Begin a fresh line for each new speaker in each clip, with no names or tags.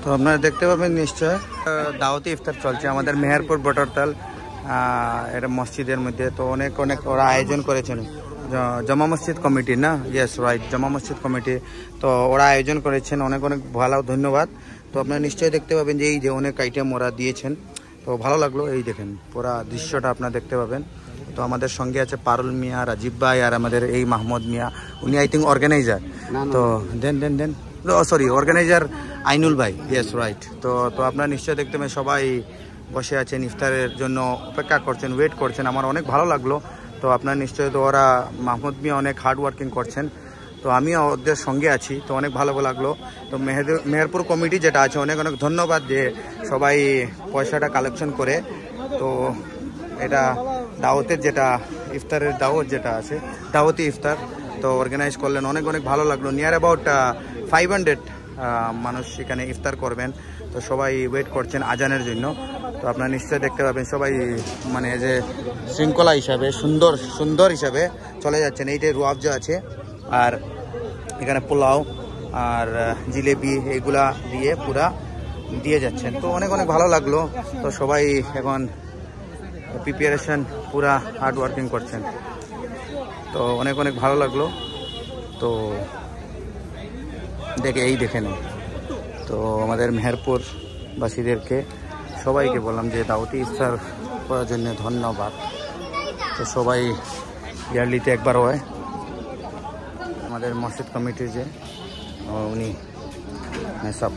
তো আপনারা দেখতে পাবেন নিশ্চয় দাওয়াতি ইফতার চলছে আমাদের মেহেরপুর বটরতাল এটা মসজিদের মধ্যে। তো অনেক অনেক ওরা আয়োজন করেছেন, জামা মসজিদ কমিটি না, ইয়েস রাইট, জামা মসজিদ কমিটি। তো ওরা আয়োজন করেছেন, অনেক অনেক ভালো ধন্যবাদ। তো আপনারা নিশ্চয়ই দেখতে পাবেন যে এই যে অনেক আইটেম ওরা দিয়েছেন, তো ভালো লাগলো। এই দেখেন পুরা দৃশ্যটা আপনারা দেখতে পাবেন। তো আমাদের সঙ্গে আছে পারুল মিয়া, রাজীব ভাই, আর আমাদের এই মাহমুদ মিয়া, উনি আই থিঙ্ক অর্গানাইজার। তো দেন সরি, অর্গানাইজার আইনুল ভাই, ইয়েস রাইট। তো আপনারা নিশ্চয়ই দেখতে পাবেন সবাই বসে আছেন, ইফতারের জন্য অপেক্ষা করছেন, ওয়েট করছেন। আমার অনেক ভালো লাগলো। তো আপনারা নিশ্চয়ই, তো ওরা মাহমুদ মিয়া অনেক হার্ড ওয়ার্কিং করছেন, তো আমিও ওদের সঙ্গে আছি। তো অনেক ভালো লাগলো। তো মেহেরপুর কমিটি যেটা আছে, অনেক অনেক ধন্যবাদ যে সবাই পয়সাটা কালেকশন করে তো এটা দাওয়াতের যেটা ইফতারের দাওয়াত যেটা আছে, দাওয়াতি ইফতার, তো অর্গানাইজ করলেন। অনেক অনেক ভালো লাগলো। নিয়ার অ্যাবাউট 500 মানুষ এখানে ইফতার করবেন। তো সবাই ওয়েট করছেন আজানের জন্য। তো আপনারা নিশ্চয়ই দেখতে পাবেন সবাই মানে যে শৃঙ্খলা হিসাবে, সুন্দর হিসাবে চলে যাচ্ছেন। এইটাই রুয়াবজা আছে, আর এখানে পোলাও আর জিলেবি এগুলা দিয়ে পুরা দিয়ে যাচ্ছেন। তো অনেক অনেক ভালো লাগলো। তো সবাই এখন প্রিপারেশন পুরা হার্ড ওয়ার্কিং করছেন। তো অনেক অনেক ভালো লাগলো। তো দেখেন, তো আমাদের মেহেরপুর বাসীদেরকে সবাইকে বললাম যে দাওয়াতি ইফতার করার জন্য ধন্যবাদ। তো সবাই ইয়ারলিতে একবার হয় আমাদের মসজিদ কমিটির যে উনি সব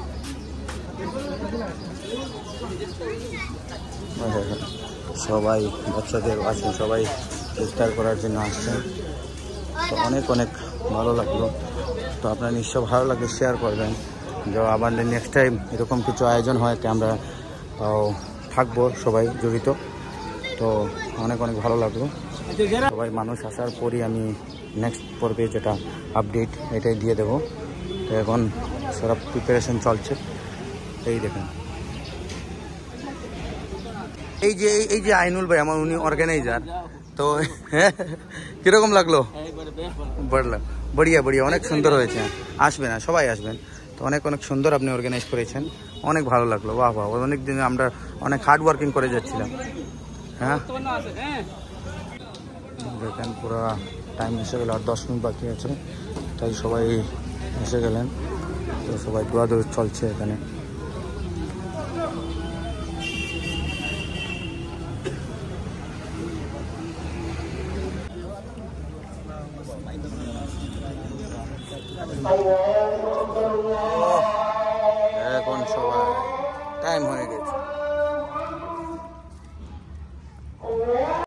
সবাই বাচ্চাদের আছেন, সবাই ইফতার করার জন্য আসছেন। তো অনেক অনেক ভালো লাগলো। তো আপনার নিশ্চয় ভালো লাগে, শেয়ার করবেন। যে আবার নেক্সট টাইম এরকম কিছু আয়োজন হয় তো আমরা থাকবো সবাই জড়িত। তো অনেক অনেক ভালো লাগলো। সবাই মানুষ আসার পরই আমি নেক্সট পর্বে যেটা আপডেট এটাই দিয়ে দেবো। তো এখন সব প্রিপারেশন চলছে। এই দেখেন এই যে আইনুল ভাই আমার, উনি অর্গানাইজার। তো কিরকম লাগলো? বড়িয়া অনেক সুন্দর হয়েছে। আসবেন, সবাই আসবেন। তো অনেক অনেক সুন্দর আপনি অর্গানাইজ করেছেন, অনেক ভালো লাগলো। বাহ, অনেক দিন আমরা অনেক হার্ড ওয়ার্কিং করে যাচ্ছিলাম। হ্যাঁ দেখেন পুরো টাইম এসে গেল, আর 10 মিনিট বাকি আছে, তাই সবাই এসে গেলেন। তো সবাই দৌড়াদৌড়ি চলছে এখানে। এখন সবাই টাইম হয়ে গেছে।